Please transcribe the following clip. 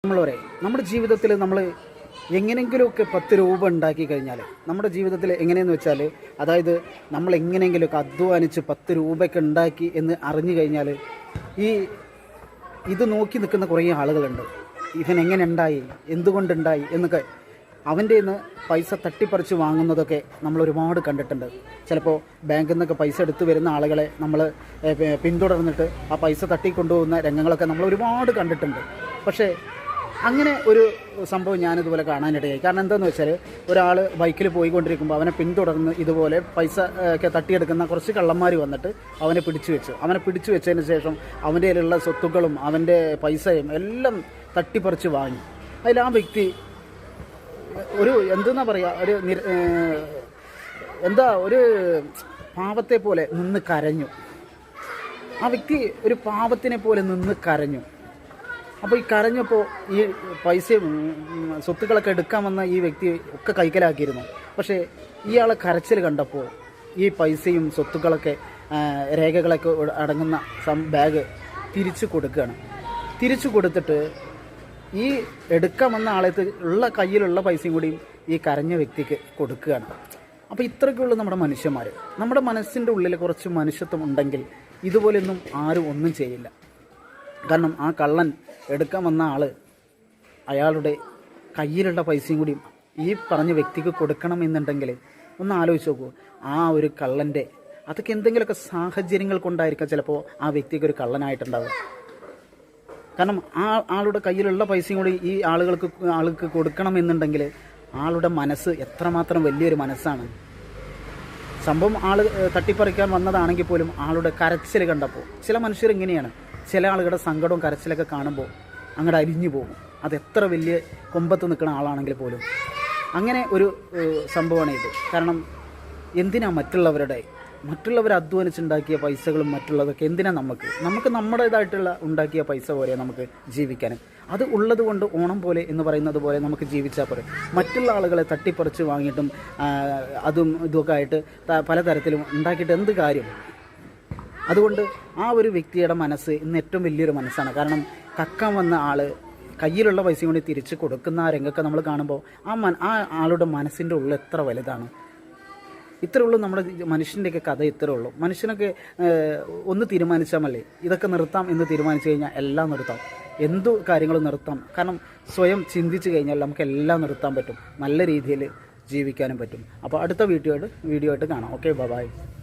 നമ്മൾ പറയാം നമ്മുടെ ജീവിതത്തിൽ നമ്മൾ എങ്ങനെയെങ്കിലുമൊക്കെ 10 രൂപ ഉണ്ടാക്കി കഴിഞ്ഞാൽ നമ്മുടെ ജീവിതത്തിൽ എങ്ങനെയെന്ന് വെച്ചാൽ, അതായത് നമ്മൾ എങ്ങനെയെങ്കിലുമൊക്കെ അധ്വാനിച്ച് 10 രൂപയൊക്കെ ഉണ്ടാക്കി എന്ന് അറിഞ്ഞു കഴിഞ്ഞാൽ ഇത് നോക്കി നിൽക്കുന്ന കുറേ ആളുകളുണ്ട്. ഇവൻ എങ്ങനെ ഉണ്ടായി, എന്തുകൊണ്ടുണ്ടായി എന്നൊക്കെ അവൻ്റെ നിന്ന് പൈസ തട്ടിപ്പറിച്ച് വാങ്ങുന്നതൊക്കെ നമ്മൾ ഒരുപാട് കണ്ടിട്ടുണ്ട്. ചിലപ്പോൾ ബാങ്കിൽ നിന്നൊക്കെ പൈസ എടുത്ത് വരുന്ന ആളുകളെ നമ്മൾ പിന്തുടർന്നിട്ട് ആ പൈസ തട്ടിക്കൊണ്ടുപോകുന്ന രംഗങ്ങളൊക്കെ നമ്മൾ ഒരുപാട് കണ്ടിട്ടുണ്ട്. പക്ഷേ അങ്ങനെ ഒരു സംഭവം ഞാനിതുപോലെ കാണാനിടയായി. കാരണം എന്താണെന്ന് വെച്ചാൽ, ഒരാൾ ബൈക്കിൽ പോയിക്കൊണ്ടിരിക്കുമ്പോൾ അവനെ പിന്തുടർന്ന് ഇതുപോലെ പൈസ ഒക്കെ തട്ടിയെടുക്കുന്ന കുറച്ച് കള്ളന്മാർ വന്നിട്ട് അവനെ പിടിച്ചു വെച്ചതിന് ശേഷം അവൻ്റെ കയ്യിലുള്ള സ്വത്തുക്കളും അവൻ്റെ പൈസയും എല്ലാം തട്ടിപ്പറിച്ച് വാങ്ങി. അതിൽ ആ വ്യക്തി ഒരു എന്തെന്നാ പറയുക, ഒരു പാവത്തെ പോലെ നിന്ന് കരഞ്ഞു. ആ വ്യക്തി ഒരു പാവത്തിനെ പോലെ നിന്ന് കരഞ്ഞു. അപ്പോൾ ഈ കരഞ്ഞപ്പോൾ ഈ പൈസയും സ്വത്തുക്കളൊക്കെ എടുക്കാൻ വന്ന ഈ വ്യക്തി ഒക്കെ കൈക്കലാക്കിയിരുന്നു. പക്ഷേ ഇയാളെ കരച്ചിൽ കണ്ടപ്പോൾ ഈ പൈസയും സ്വത്തുക്കളൊക്കെ രേഖകളൊക്കെ അടങ്ങുന്ന ബാഗ് തിരിച്ചു കൊടുക്കുകയാണ്. തിരിച്ചു കൊടുത്തിട്ട് ഈ എടുക്കാൻ വന്ന ആളത്ത് ഉള്ള കയ്യിലുള്ള പൈസയും കൂടിയും ഈ കരഞ്ഞ വ്യക്തിക്ക് കൊടുക്കുകയാണ്. അപ്പോൾ ഇത്രയ്ക്കുള്ള നമ്മുടെ മനുഷ്യന്മാർ. നമ്മുടെ മനസ്സിൻ്റെ ഉള്ളിൽ കുറച്ച് മനുഷ്യത്വം ഉണ്ടെങ്കിൽ ഇതുപോലെയൊന്നും ആരും ഒന്നും ചെയ്യില്ല. കാരണം ആ കള്ളൻ എടുക്കാൻ വന്ന ആൾ അയാളുടെ കയ്യിലുള്ള പൈസയും കൂടി ഈ പറഞ്ഞ വ്യക്തിക്ക് കൊടുക്കണമെന്നുണ്ടെങ്കിൽ ഒന്ന് ആലോചിച്ച് നോക്കൂ. ആ ഒരു കള്ളൻ്റെ അതൊക്കെ എന്തെങ്കിലുമൊക്കെ സാഹചര്യങ്ങൾ കൊണ്ടായിരിക്കാം ചിലപ്പോൾ ആ വ്യക്തിക്ക് ഒരു കള്ളനായിട്ടുണ്ടാവുക. കാരണം ആളുടെ കയ്യിലുള്ള പൈസയും കൂടി ഈ ആൾക്ക് കൊടുക്കണമെന്നുണ്ടെങ്കിൽ ആളുടെ മനസ്സ് എത്രമാത്രം വലിയൊരു മനസ്സാണ്. സംഭവം ആൾ തട്ടിപ്പറിക്കാൻ വന്നതാണെങ്കിൽ പോലും ആളുടെ കരച്ചിൽ കണ്ടപ്പോൾ, ചില മനുഷ്യർ ഇങ്ങനെയാണ്, ചില ആളുകളുടെ സങ്കടവും കരച്ചിലൊക്കെ കാണുമ്പോൾ അങ്ങോട്ട് അരിഞ്ഞു പോകും. അതെത്ര വലിയ കൊമ്പത്ത് നിൽക്കുന്ന ആളാണെങ്കിൽ പോലും. അങ്ങനെ ഒരു സംഭവമാണ് ഇത്. കാരണം എന്തിനാ മറ്റുള്ളവർ അധ്വാനിച്ചുണ്ടാക്കിയ പൈസകളും മറ്റുള്ളതൊക്കെ എന്തിനാ നമുക്ക് നമ്മുടേതായിട്ടുള്ള ഉണ്ടാക്കിയ പൈസ പോലെ നമുക്ക് ജീവിക്കാനും, അത് ഉള്ളത് കൊണ്ട് ഓണം പോലെ എന്ന് പറയുന്നത് പോലെ നമുക്ക് ജീവിച്ചാൽ പോരെ. മറ്റുള്ള ആളുകളെ തട്ടിപ്പറിച്ച് വാങ്ങിയിട്ടും അതും ഇതൊക്കെ ആയിട്ട് പലതരത്തിലും ഉണ്ടാക്കിയിട്ട് എന്ത് കാര്യം? അതുകൊണ്ട് ആ ഒരു വ്യക്തിയുടെ മനസ്സ് ഇന്ന് ഏറ്റവും വലിയൊരു മനസ്സാണ്. കാരണം കക്കാൻ വന്ന ആൾ കയ്യിലുള്ള പൈസയും കൊണ്ട് തിരിച്ച് കൊടുക്കുന്ന ആ രംഗമൊക്കെ നമ്മൾ കാണുമ്പോൾ ആ ആളുടെ മനസ്സിൻ്റെ ഉള്ളിൽ എത്ര വലുതാണ്. ഇത്രേ ഉള്ളൂ നമ്മുടെ മനുഷ്യൻ്റെയൊക്കെ കഥ. ഇത്രേ ഉള്ളൂ. മനുഷ്യനൊക്കെ ഒന്ന് തീരുമാനിച്ചാൽ മതി, ഇതൊക്കെ നിർത്താം എന്ന് തീരുമാനിച്ചു കഴിഞ്ഞാൽ എല്ലാം നിർത്താം, എന്തു കാര്യങ്ങളും നിർത്താം. കാരണം സ്വയം ചിന്തിച്ച് കഴിഞ്ഞാൽ നമുക്ക് എല്ലാം നിർത്താൻ പറ്റും, നല്ല രീതിയിൽ ജീവിക്കാനും പറ്റും. അപ്പോൾ അടുത്ത വീഡിയോ ആയിട്ട് കാണാം. Okay, by.